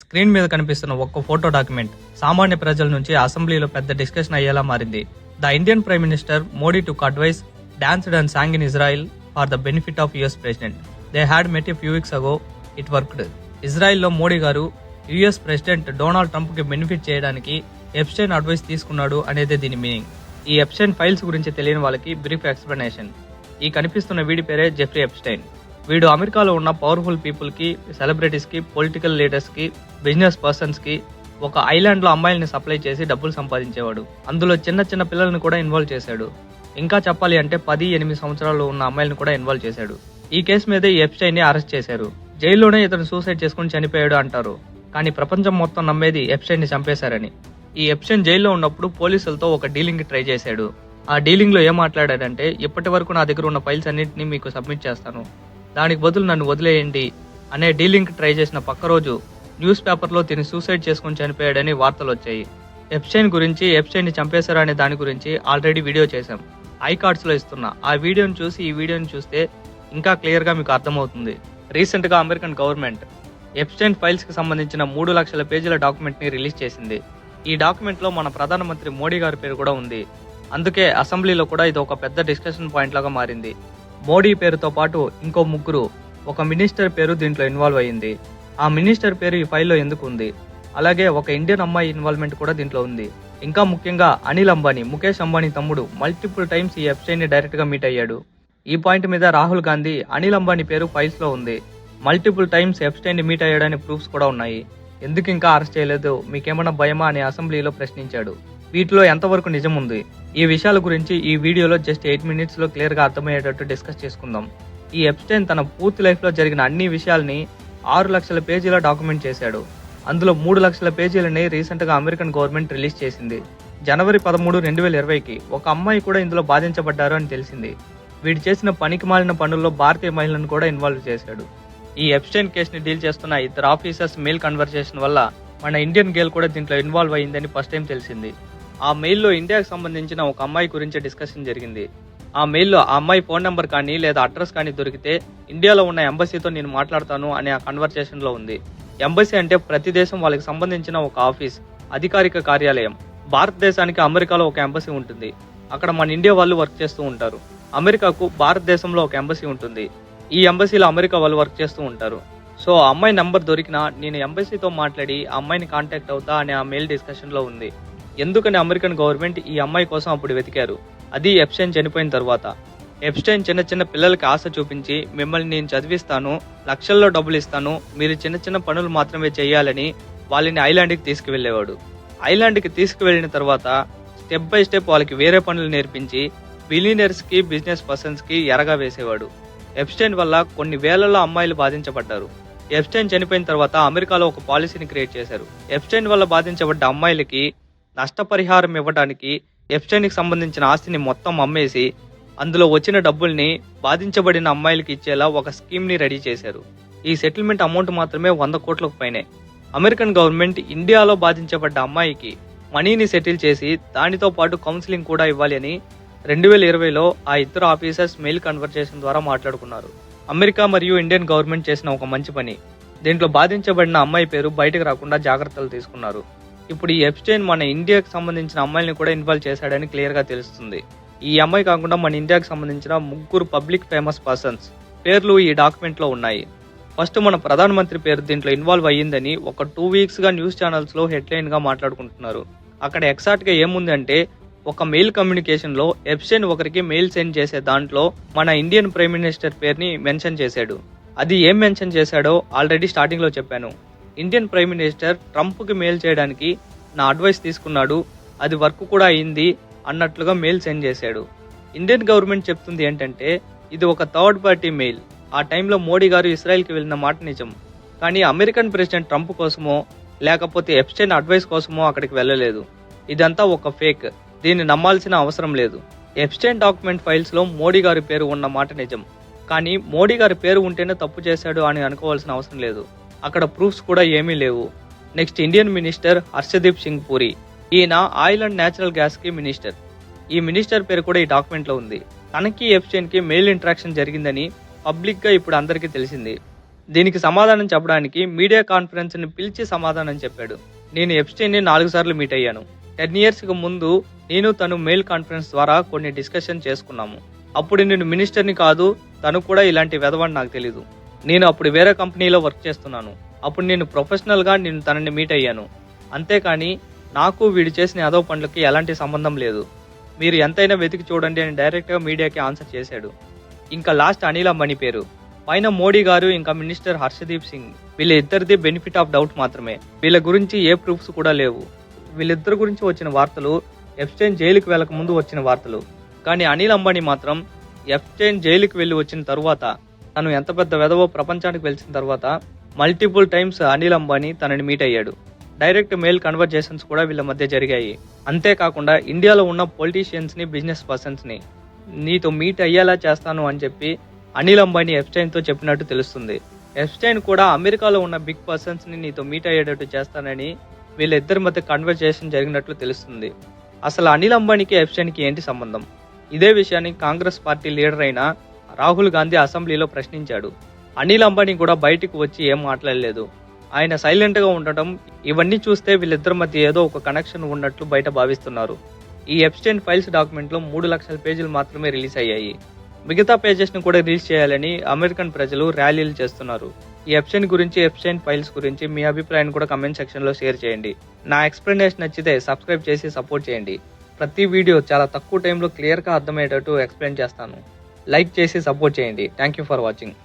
Screen మీద కనిపిస్తున్న ఒక్క ఫోటో డాక్యుమెంట్ సామాన్య ప్రజల నుంచి అసెంబ్లీలో పెద్ద డిస్కషన్ అయ్యేలా మారింది. The Indian prime minister Modi took advice, danced and sang in Israel for the benefit of US president. They had met a few weeks ago. It worked. ఇజ్రాయెల్లో మోడీ గారు యుఎస్ ప్రెసిడెంట్ డొనాల్డ్ ట్రంప్ కి benefit చేయడానికి Epstein advice తీసుకున్నాడు అనేదే దీని meaning. ఈ Epstein files గురించి తెలియని వాళ్ళకి బ్రీఫ్ ఎక్స్ప్లెనేషన్. ఈ కనిపిస్తున్న వీడి పేరే జెఫ్రీ ఎప్స్టైన్. వీడు అమెరికాలో ఉన్న పవర్ఫుల్ పీపుల్ కి, సెలబ్రిటీస్ కి, పొలిటికల్ లీడర్స్ కి, బిజినెస్ పర్సన్స్ కి ఒక ఐలాండ్ లో అమ్మాయిల్ని సప్లై చేసి డబ్బులు సంపాదించేవాడు. అందులో చిన్న చిన్న పిల్లల్ని కూడా ఇన్వాల్వ్ చేశాడు. ఇంకా చెప్పాలి అంటే 10-8 సంవత్సరాలు ఉన్న అమ్మాయిలను కూడా ఇన్వాల్వ్ చేశాడు. ఈ కేసు మీదే ఈ ఎప్స్టైన్ ని అరెస్ట్ చేశారు. జైల్లోనే ఇతను సూసైడ్ చేసుకుని చనిపోయాడు అంటారు. కానీ ప్రపంచం మొత్తం నమ్మేది ఎప్స్టైన్ ని చంపేశారని. ఈ ఎప్స్టైన్ జైల్లో ఉన్నప్పుడు పోలీసులతో ఒక డీలింగ్ ట్రై చేశాడు. ఆ డీలింగ్ లో ఏం మాట్లాడాడంటే, ఇప్పటి వరకు నా దగ్గర ఉన్న ఫైల్స్ అన్నింటినీ మీకు సబ్మిట్ చేస్తాను, దానికి బదులు నన్ను వదిలేయండి అనే డీలింగ్ ట్రై చేసిన పక్క రోజు న్యూస్ పేపర్లో తిని సూసైడ్ చేసుకుని చనిపోయాడని వార్తలు వచ్చాయి. ఎప్స్టైన్ గురించి, ఎప్స్టైన్ ని చంపేశారా అనే దాని గురించి ఆల్రెడీ వీడియో చేశాం. ఐ కార్డ్స్ లో ఇస్తున్నా. ఆ వీడియోని చూసి ఈ వీడియోని చూస్తే ఇంకా క్లియర్ గా మీకు అర్థమవుతుంది. రీసెంట్ గా అమెరికన్ గవర్నమెంట్ ఎప్స్టైన్ ఫైల్స్ కి సంబంధించిన 3 లక్షల పేజీల డాక్యుమెంట్ ని రిలీజ్ చేసింది. ఈ డాక్యుమెంట్ లో మన ప్రధానమంత్రి మోడీ గారి పేరు కూడా ఉంది. అందుకే అసెంబ్లీలో కూడా ఇది ఒక పెద్ద డిస్కషన్ పాయింట్ లాగా మారింది. మోడీ పేరుతో పాటు ఇంకో ముగ్గురు, ఒక మినిస్టర్ పేరు దీంట్లో ఇన్వాల్వ్ అయ్యింది. ఆ మినిస్టర్ పేరు ఈ ఫైల్లో ఎందుకు ఉంది? అలాగే ఒక ఇండియన్ అమ్మాయి ఇన్వాల్వ్మెంట్ కూడా దీంట్లో ఉంది. ఇంకా ముఖ్యంగా అనిల్ అంబానీ, ముఖేష్ అంబానీ తమ్ముడు మల్టిపుల్ టైమ్స్ ఈ ఎప్స్టైన్ ని డైరెక్ట్ గా మీట్ అయ్యాడు. ఈ పాయింట్ మీద రాహుల్ గాంధీ అనిల్ అంబానీ పేరు ఫైల్స్ లో ఉంది. మల్టిపుల్ టైమ్స్ ఎప్స్టైన్ ని మీట్ అయ్యాడని ప్రూఫ్స్ కూడా ఉన్నాయి. ఎందుకు ఇంకా అరెస్ట్ చేయలేదు, మీకేమన్నా భయమా అని అసెంబ్లీలో ప్రశ్నించాడు. వీటిలో ఎంతవరకు నిజం ఉంది? ఈ విషయాల గురించి ఈ వీడియోలో జస్ట్ 8 minutes లో క్లియర్ గా అర్థమయ్యేటట్టు డిస్కస్ చేసుకుందాం. ఈ ఎప్స్టైన్ తన పూర్తి లైఫ్ లో జరిగిన అన్ని విషయాల్ని 6 లక్షల పేజీల డాక్యుమెంట్ చేశాడు. అందులో 3 లక్షల పేజీలని రీసెంట్ గా అమెరికన్ గవర్నమెంట్ రిలీజ్ చేసింది. జనవరి 13, 2020కి ఒక అమ్మాయి కూడా ఇందులో బాధించబడ్డారు అని తెలిసింది. వీడు చేసిన పనికి మాలిన పనుల్లో భారతీయ మహిళలను కూడా ఇన్వాల్వ్ చేశాడు. ఈ ఎప్స్టైన్ కేసుని డీల్ చేస్తున్న ఇద్దరు ఆఫీసర్స్ మెయిల్ కన్వర్సేషన్ వల్ల మన ఇండియన్ గర్ల్ కూడా దీంట్లో ఇన్వాల్వ్ అయ్యిందని ఫస్ట్ టైం తెలిసింది. ఆ మెయిల్లో ఇండియాకి సంబంధించిన ఒక అమ్మాయి గురించి డిస్కషన్ జరిగింది. ఆ మెయిల్లో ఆ అమ్మాయి ఫోన్ నెంబర్ కానీ లేదా అడ్రస్ కానీ దొరికితే ఇండియాలో ఉన్న ఎంబసీతో నేను మాట్లాడతాను అనే ఆ కన్వర్సేషన్ లో ఉంది. ఎంబసీ అంటే ప్రతి దేశం వాళ్ళకి సంబంధించిన ఒక ఆఫీస్, అధికారిక కార్యాలయం. భారతదేశానికి అమెరికాలో ఒక ఎంబసీ ఉంటుంది. అక్కడ మన ఇండియా వాళ్ళు వర్క్ చేస్తూ ఉంటారు. అమెరికాకు భారతదేశంలో ఒక ఎంబసీ ఉంటుంది. ఈ ఎంబసీలో అమెరికా వాళ్ళు వర్క్ చేస్తూ ఉంటారు. సో ఆ అమ్మాయి నంబర్ దొరికినా నేను ఎంబసీతో మాట్లాడి ఆ అమ్మాయిని కాంటాక్ట్ అవుతా అనే ఆ మెయిల్ డిస్కషన్ లో ఉంది. ఎందుకని అమెరికన్ గవర్నమెంట్ ఈ అమ్మాయి కోసం అప్పుడు వెతికారు, అది ఎప్స్టైన్ చనిపోయిన తర్వాత. ఎప్స్టైన్ చిన్న చిన్న పిల్లలకి ఆశ చూపించి, మిమ్మల్ని నేను చదివిస్తాను, లక్షల్లో డబ్బులు ఇస్తాను, మీరు చిన్న చిన్న పనులు మాత్రమే చేయాలని వాళ్ళని ఐలాండ్కి తీసుకువెళ్లేవాడు. ఐలాండ్కి తీసుకువెళ్లిన తర్వాత స్టెప్ బై స్టెప్ వాళ్ళకి వేరే పనులు నేర్పించి బిలియనర్స్ కి, బిజినెస్ పర్సన్స్ కి ఎరగా వేసేవాడు. ఎప్స్టైన్ వల్ల కొన్ని వేలలో అమ్మాయిలు బాధించబడ్డారు. ఎప్స్టైన్ చనిపోయిన తర్వాత అమెరికాలో ఒక పాలసీని క్రియేట్ చేశారు. ఎప్స్టైన్ వల్ల బాధించబడ్డ అమ్మాయిలకి నష్టపరిహారం ఇవ్వడానికి ఎప్స్టైన్ కి సంబంధించిన ఆస్తిని మొత్తం అమ్మేసి అందులో వచ్చిన డబ్బుల్ని బాధించబడిన అమ్మాయిలకి ఇచ్చేలా ఒక స్కీమ్ ని రెడీ చేశారు. ఈ సెటిల్మెంట్ అమౌంట్ మాత్రమే 100 కోట్లకు పైనే. అమెరికన్ గవర్నమెంట్ ఇండియాలో బాధించబడ్డ అమ్మాయికి మనీని సెటిల్ చేసి దానితో పాటు కౌన్సిలింగ్ కూడా ఇవ్వాలి అని 2020లో ఆ ఇద్దరు ఆఫీసర్స్ మెయిల్ కన్వర్సేషన్ ద్వారా మాట్లాడుకున్నారు. అమెరికా మరియు ఇండియన్ గవర్నమెంట్ చేసిన ఒక మంచి పని. దీంట్లో బాధించబడిన అమ్మాయి పేరు బయటకు రాకుండా జాగ్రత్తలు తీసుకున్నారు. ఇప్పుడు ఈ ఎప్స్టైన్ మన ఇండియాకి సంబంధించిన అమ్మాయిని కూడా ఇన్వాల్వ్ చేశాడని క్లియర్ గా తెలుస్తుంది. ఈ అమ్మాయి కాకుండా మన ఇండియాకి సంబంధించిన 3 పబ్లిక్ ఫేమస్ పర్సన్స్ పేర్లు ఈ డాక్యుమెంట్ లో ఉన్నాయి. ఫస్ట్ మన ప్రధానమంత్రి పేరు దీంట్లో ఇన్వాల్వ్ అయ్యిందని ఒక 2 weeks గా న్యూస్ ఛానల్స్ లో హెడ్లైన్ గా మాట్లాడుకుంటున్నారు. అక్కడ ఎగ్జాక్ట్ గా ఏముంది అంటే, ఒక మెయిల్ కమ్యూనికేషన్ లో ఎప్స్టైన్ ఒకరికి మెయిల్ సెండ్ చేసే దాంట్లో మన ఇండియన్ ప్రైమ్ మినిస్టర్ పేరుని మెన్షన్ చేశాడు. అది ఏం మెన్షన్ చేశాడో ఆల్రెడీ స్టార్టింగ్ లో చెప్పాను. ఇండియన్ ప్రైమ్ మినిస్టర్ ట్రంప్ కి మెయిల్ చేయడానికి నా అడ్వైస్ తీసుకున్నాడు, అది వర్క్ కూడా అయింది అన్నట్లుగా మెయిల్ సెండ్ చేశాడు. ఇండియన్ గవర్నమెంట్ చెప్తుంది ఏంటంటే, ఇది ఒక థర్డ్ పార్టీ మెయిల్. ఆ టైంలో మోడీ గారు ఇస్రాయెల్ కి వెళ్ళిన మాట నిజం, కానీ అమెరికన్ ప్రెసిడెంట్ ట్రంప్ కోసమో లేకపోతే ఎప్స్టైన్ అడ్వైస్ కోసమో అక్కడికి వెళ్ళలేదు. ఇదంతా ఒక ఫేక్, దీన్ని నమ్మాల్సిన అవసరం లేదు. ఎప్స్టైన్ డాక్యుమెంట్ ఫైల్స్ లో మోడీ గారి పేరు ఉన్న మాట నిజం, కానీ మోడీ గారి పేరు ఉంటేనే తప్పు చేశాడు అని అనుకోవాల్సిన అవసరం లేదు. అక్కడ ప్రూఫ్స్ కూడా ఏమీ లేవు. Next Indian minister Harshdeep Singh puri. ఈయన ఆయిల్ అండ్ నేచురల్ గ్యాస్ కి మినిస్టర్. ఈ మినిస్టర్ పేరు కూడా ఈ డాక్యుమెంట్ లో ఉంది. తనకి ఎప్స్టైన్ కి మెయిల్ ఇంటరాక్షన్ జరిగిందని పబ్లిక్ గా ఇప్పుడు అందరికీ తెలిసింది. దీనికి సమాధానం చెప్పడానికి మీడియా కాన్ఫరెన్స్ ని పిలిచి సమాధానం చెప్పాడు. నేను ఎప్స్టైన్ ని 4 సార్లు మీట్ అయ్యాను. 10 years ముందు నేను తను మెయిల్ కాన్ఫరెన్స్ ద్వారా కొన్ని డిస్కషన్ చేసుకున్నాము. అప్పుడు నేను మినిస్టర్ని కాదు, తను కూడా ఇలాంటి వెధవని నాకు తెలీదు. నేను అప్పుడు వేరే కంపెనీలో వర్క్ చేస్తున్నాను. అప్పుడు నేను ప్రొఫెషనల్ గా నేను తనని మీట్ అయ్యాను. అంతేకాని నాకు వీడు చేసిన యాదవ్ పనులకి ఎలాంటి సంబంధం లేదు. మీరు ఎంతైనా వెతికి చూడండి అని డైరెక్ట్ గా మీడియాకి ఆన్సర్ చేశాడు. ఇంకా లాస్ట్ అనిల్ అంబానీ పేరు. పైన మోడీ గారు ఇంకా మినిస్టర్ హర్షదీప్ సింగ్ వీళ్ళ ఇద్దరిది బెనిఫిట్ ఆఫ్ డౌట్ మాత్రమే. వీళ్ళ గురించి ఏ ప్రూఫ్స్ కూడా లేవు. వీళ్ళిద్దరి గురించి వచ్చిన వార్తలు ఎప్స్టైన్ జైలుకి వెళ్ళక ముందు వచ్చిన వార్తలు. కానీ అనిల్ అంబానీ మాత్రం ఎప్స్టైన్ జైలుకి వెళ్లి వచ్చిన తర్వాత, తను ఎంత పెద్ద వెధవో ప్రపంచానికి వెలిసిన తర్వాత మల్టిపుల్ టైమ్స్ అనిల్ అంబానీ తనని మీట్ అయ్యాడు. డైరెక్ట్ మెయిల్ కన్వర్జేషన్స్ కూడా వీళ్ళ మధ్య జరిగాయి. అంతేకాకుండా ఇండియాలో ఉన్న పొలిటీషియన్స్ ని, బిజినెస్ పర్సన్స్ ని నీతో మీట్ అయ్యేలా చేస్తాను అని చెప్పి అనిల్ అంబానీ ఎప్స్టైన్ తో చెప్పినట్టు తెలుస్తుంది. ఎప్స్టైన్ కూడా అమెరికాలో ఉన్న బిగ్ పర్సన్స్ ని నీతో మీట్ అయ్యేటట్టు చేస్తానని వీళ్ళిద్దరి మధ్య కన్వర్జేషన్ జరిగినట్లు తెలుస్తుంది. అసలు అనిల్ అంబానీకి ఎప్స్టైన్ కి ఏంటి సంబంధం? ఇదే విషయాన్ని కాంగ్రెస్ పార్టీ లీడర్ అయిన రాహుల్ గాంధీ అసెంబ్లీలో ప్రశ్నించాడు. అనిల్ అంబానీ కూడా బయటకు వచ్చి ఏం మాట్లాడలేదు. ఆయన సైలెంట్ గా ఉండటం, ఇవన్నీ చూస్తే వీళ్ళిద్దరి మధ్య ఏదో ఒక కనెక్షన్ ఉన్నట్లు బయట భావిస్తున్నారు. ఈ ఎప్స్టైన్ ఫైల్స్ డాక్యుమెంట్ లో 3 లక్షల పేజీలు మాత్రమే రిలీజ్ అయ్యాయి. మిగతా పేజెస్ ని కూడా రిలీజ్ చేయాలని అమెరికన్ ప్రజలు ర్యాలీలు చేస్తున్నారు. ఈ ఎప్స్టైన్ గురించి, ఎప్స్టైన్ ఫైల్స్ గురించి మీ అభిప్రాయాన్ని కూడా కమెంట్ సెక్షన్ లో షేర్ చేయండి. నా ఎక్స్ప్లెనేషన్ నచ్చితే సబ్స్క్రైబ్ చేసి సపోర్ట్ చేయండి. ప్రతి వీడియో చాలా తక్కువ టైంలో క్లియర్ గా అర్థమయ్యేటట్టు ఎక్స్ప్లెయిన్ చేస్తాను. లైక్ చేసి సపోర్ట్ చేయండి. Thank you for watching.